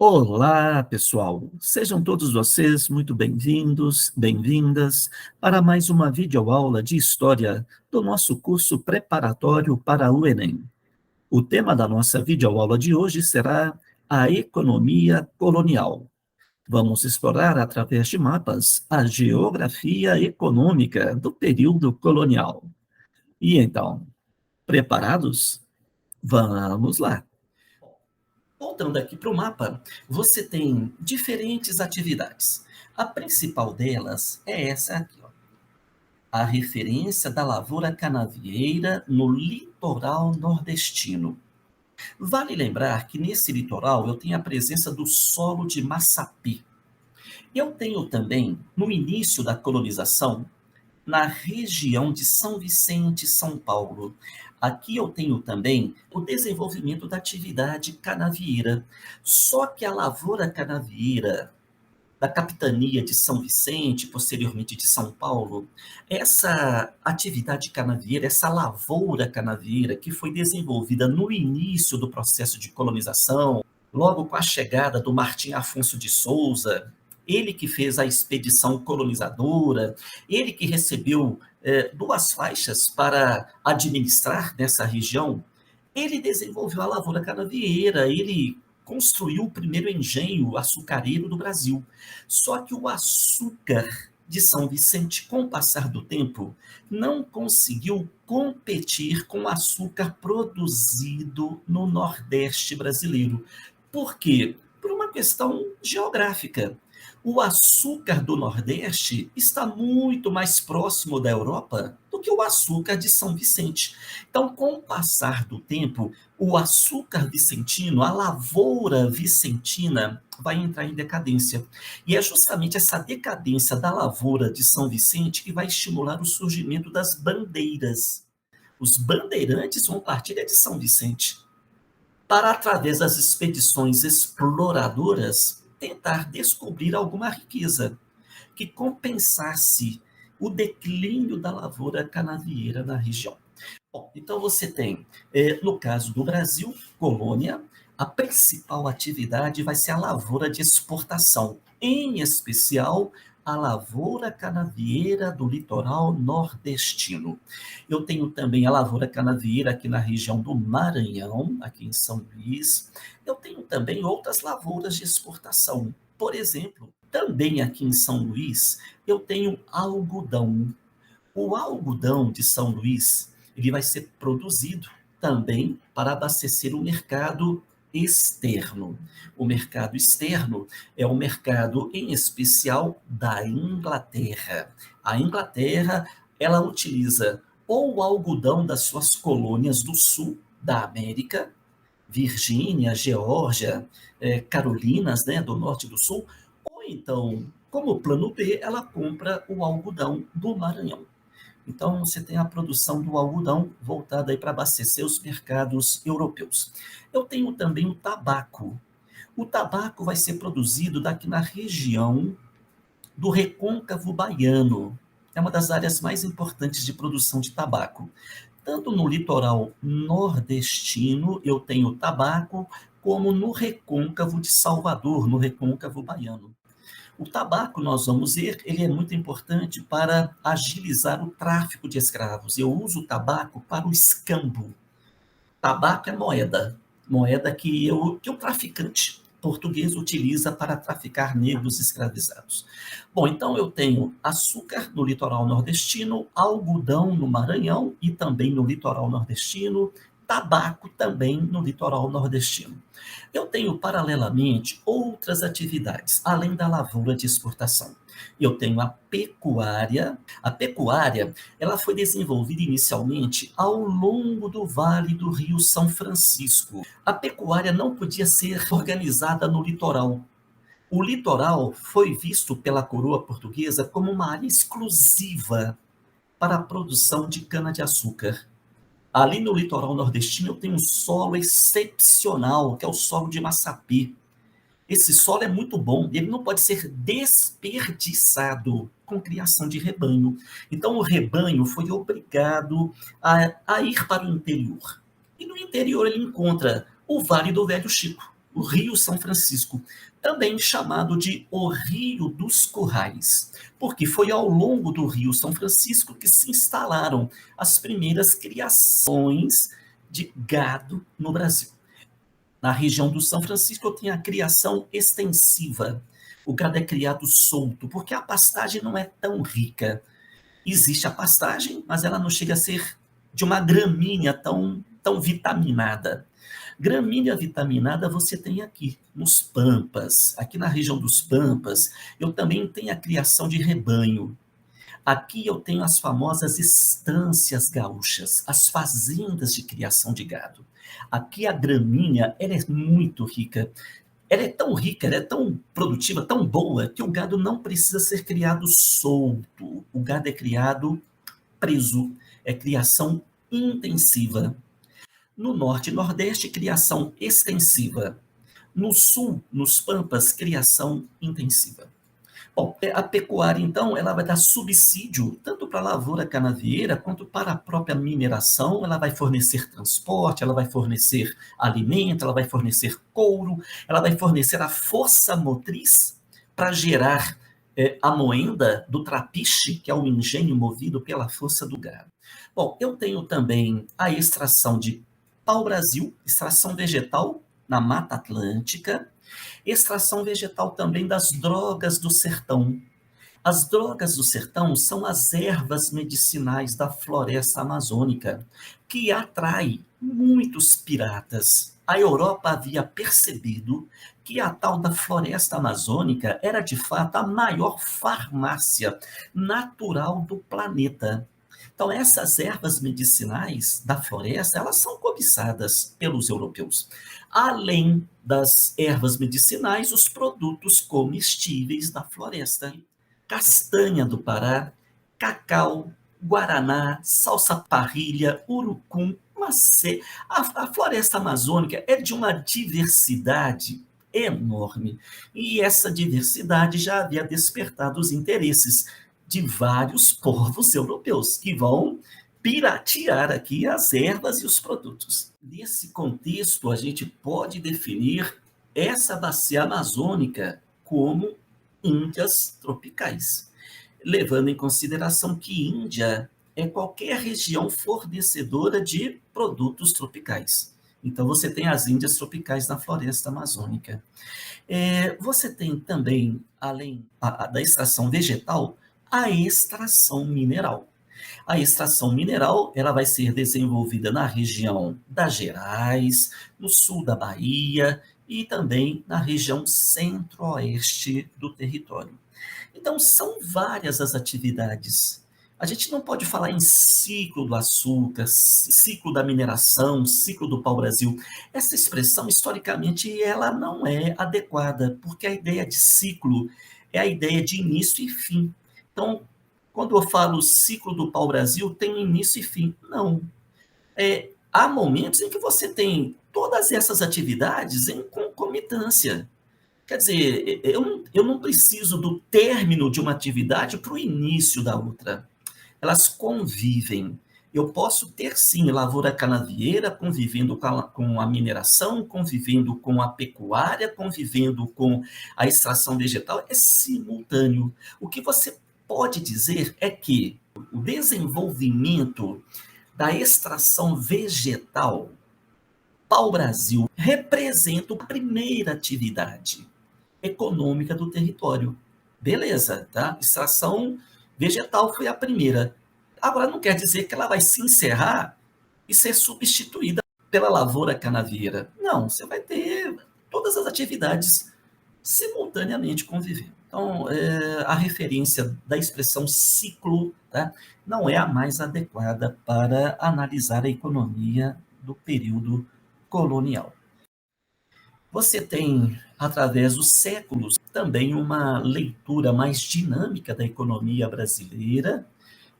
Olá, pessoal! Sejam todos vocês muito bem-vindos, bem-vindas para mais uma videoaula de História do nosso curso preparatório para o Enem. O tema da nossa videoaula de hoje será a economia colonial. Vamos explorar, através de mapas, a geografia econômica do período colonial. E então, preparados? Vamos lá! Voltando aqui para o mapa, você tem diferentes atividades. A principal delas é essa aqui, ó, a referência da lavoura canavieira no litoral nordestino. Vale lembrar que nesse litoral eu tenho a presença do solo de Massapê. Eu tenho também, no início da colonização, na região de São Vicente, São Paulo. Aqui eu tenho também o desenvolvimento da atividade canavieira. Só que a lavoura canavieira da capitania de São Vicente, posteriormente de São Paulo, essa atividade canavieira, essa lavoura canavieira que foi desenvolvida no início do processo de colonização, logo com a chegada do Martim Afonso de Souza, ele que fez a expedição colonizadora, ele que recebeu duas faixas para administrar nessa região, ele desenvolveu a lavoura canavieira, ele construiu o primeiro engenho açucareiro do Brasil. Só que o açúcar de São Vicente, com o passar do tempo, não conseguiu competir com o açúcar produzido no Nordeste brasileiro. Por quê? Por uma questão geográfica. O açúcar do Nordeste está muito mais próximo da Europa do que o açúcar de São Vicente. Então, com o passar do tempo, o açúcar vicentino, a lavoura vicentina, vai entrar em decadência. E é justamente essa decadência da lavoura de São Vicente que vai estimular o surgimento das bandeiras. Os bandeirantes vão partir de São Vicente para, através das expedições exploradoras, tentar descobrir alguma riqueza que compensasse o declínio da lavoura canavieira na região. Bom, então você tem, no caso do Brasil, colônia, a principal atividade vai ser a lavoura de exportação, em especial a lavoura canavieira do litoral nordestino. Eu tenho também a lavoura canavieira aqui na região do Maranhão, aqui em São Luís. Eu tenho também outras lavouras de exportação. Por exemplo, também aqui em São Luís, eu tenho algodão. O algodão de São Luís, ele vai ser produzido também para abastecer o mercado externo. O mercado externo é o mercado, em especial, da Inglaterra. A Inglaterra, ela utiliza ou o algodão das suas colônias do sul da América, Virgínia, Geórgia, Carolinas, né, do norte e do sul, ou então, como plano B, ela compra o algodão do Maranhão. Então, você tem a produção do algodão voltada aí para abastecer os mercados europeus. Eu tenho também o tabaco. O tabaco vai ser produzido daqui na região do Recôncavo Baiano. É uma das áreas mais importantes de produção de tabaco. Tanto no litoral nordestino eu tenho tabaco, como no Recôncavo de Salvador, no Recôncavo Baiano. O tabaco, nós vamos ver, ele é muito importante para agilizar o tráfico de escravos. Eu uso o tabaco para o escambo. Tabaco é moeda, moeda que o traficante português utiliza para traficar negros escravizados. Bom, então eu tenho açúcar no litoral nordestino, algodão no Maranhão e também no litoral nordestino, tabaco também no litoral nordestino. Eu tenho, paralelamente, outras atividades, além da lavoura de exportação. Eu tenho a pecuária. A pecuária, ela foi desenvolvida inicialmente ao longo do Vale do Rio São Francisco. A pecuária não podia ser organizada no litoral. O litoral foi visto pela coroa portuguesa como uma área exclusiva para a produção de cana-de-açúcar. Ali no litoral nordestino eu tenho um solo excepcional, que é o solo de Massapê. Esse solo é muito bom, ele não pode ser desperdiçado com criação de rebanho. Então o rebanho foi obrigado a ir para o interior. E no interior ele encontra o Vale do Velho Chico. o Rio São Francisco, também chamado de o Rio dos Currais, porque foi ao longo do Rio São Francisco que se instalaram as primeiras criações de gado no Brasil. Na região do São Francisco tem a criação extensiva. O gado é criado solto, porque a pastagem não é tão rica. Existe a pastagem, mas ela não chega a ser de uma gramínea tão vitaminada. Gramínea vitaminada você tem aqui, nos Pampas. Aqui na região dos Pampas, eu também tenho a criação de rebanho. Aqui eu tenho as famosas estâncias gaúchas, as fazendas de criação de gado. Aqui a gramínea, ela é muito rica. Ela é tão rica, ela é tão produtiva, tão boa, que o gado não precisa ser criado solto. O gado é criado preso, é criação intensiva. No norte e nordeste, criação extensiva. No sul, nos Pampas, criação intensiva. Bom, a pecuária, então, ela vai dar subsídio tanto para a lavoura canavieira quanto para a própria mineração. Ela vai fornecer transporte, ela vai fornecer alimento, ela vai fornecer couro, ela vai fornecer a força motriz para gerar a moenda do trapiche, que é um engenho movido pela força do gado. Bom, eu tenho também a extração de pau-brasil, extração vegetal na Mata Atlântica, extração vegetal também das drogas do sertão. As drogas do sertão são as ervas medicinais da floresta amazônica, que atrai muitos piratas. A Europa havia percebido que a tal da floresta amazônica era de fato a maior farmácia natural do planeta. Então, essas ervas medicinais da floresta, elas são cobiçadas pelos europeus. Além das ervas medicinais, os produtos comestíveis da floresta. Castanha do Pará, cacau, guaraná, salsa parrilha, urucum, macê. A floresta amazônica é de uma diversidade enorme. E essa diversidade já havia despertado os interesses de vários povos europeus que vão piratear aqui as ervas e os produtos. Nesse contexto, a gente pode definir essa bacia amazônica como Índias tropicais, levando em consideração que Índia é qualquer região fornecedora de produtos tropicais. Então, você tem as Índias tropicais na floresta amazônica. Você tem também, além da extração vegetal, a extração mineral. A extração mineral ela vai ser desenvolvida na região das Gerais, no sul da Bahia e também na região centro-oeste do território. Então, são várias as atividades. A gente não pode falar em ciclo do açúcar, ciclo da mineração, ciclo do pau-brasil. Essa expressão, historicamente, ela não é adequada, porque a ideia de ciclo é a ideia de início e fim. Então, quando eu falo ciclo do pau-brasil, tem início e fim. Não. Há momentos em que você tem todas essas atividades em concomitância. Quer dizer, eu não preciso do término de uma atividade para o início da outra. Elas convivem. Eu posso ter, sim, lavoura canavieira convivendo com a mineração, convivendo com a pecuária, convivendo com a extração vegetal. É simultâneo. O que você pode dizer é que o desenvolvimento da extração vegetal, pau-brasil, representa a primeira atividade econômica do território. Beleza, tá? Extração vegetal foi a primeira. Agora, não quer dizer que ela vai se encerrar e ser substituída pela lavoura canavieira. Não, você vai ter todas as atividades simultaneamente convivendo. Então, a referência da expressão ciclo, tá, não é a mais adequada para analisar a economia do período colonial. Você tem, através dos séculos, também uma leitura mais dinâmica da economia brasileira.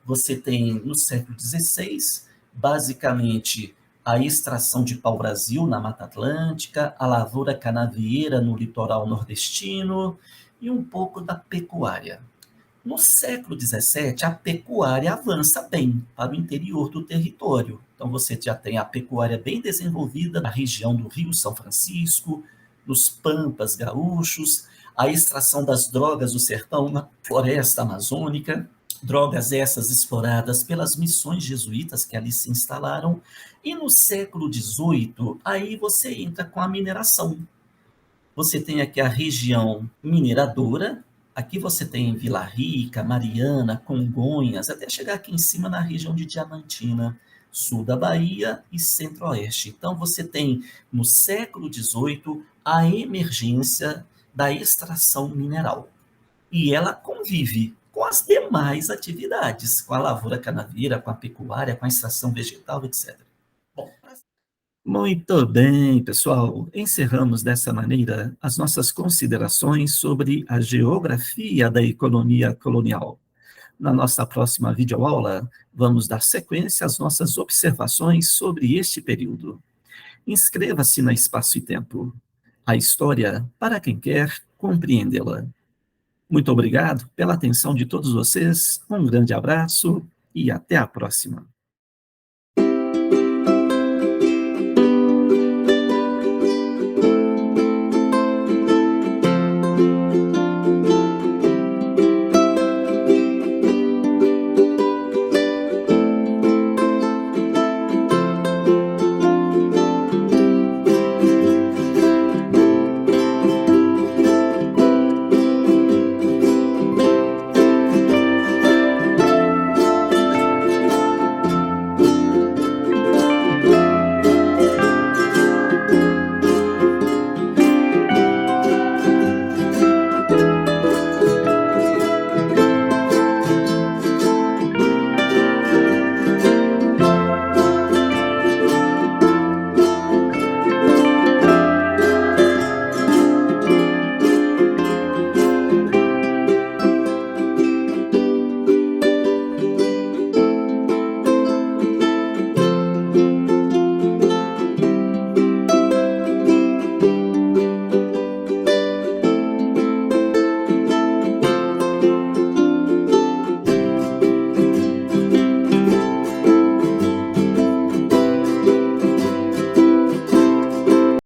Você tem, no século XVI, basicamente, a extração de pau-brasil na Mata Atlântica, a lavoura canavieira no litoral nordestino e um pouco da pecuária. No século XVII, a pecuária avança bem para o interior do território. Então, você já tem a pecuária bem desenvolvida na região do Rio São Francisco, nos pampas gaúchos, a extração das drogas do sertão na floresta amazônica, drogas essas exploradas pelas missões jesuítas que ali se instalaram, e no século XVIII, aí você entra com a mineração. Você tem aqui a região mineradora, aqui você tem Vila Rica, Mariana, Congonhas, até chegar aqui em cima na região de Diamantina, sul da Bahia e centro-oeste. Então você tem, no século XVIII, a emergência da extração mineral. E ela convive com as demais atividades, com a lavoura canaveira, com a pecuária, com a extração vegetal, etc. Bom, muito bem, pessoal. Encerramos dessa maneira as nossas considerações sobre a geografia da economia colonial. Na nossa próxima videoaula, vamos dar sequência às nossas observações sobre este período. Inscreva-se na Espaço e Tempo. A história para quem quer compreendê-la. Muito obrigado pela atenção de todos vocês, um grande abraço e até a próxima.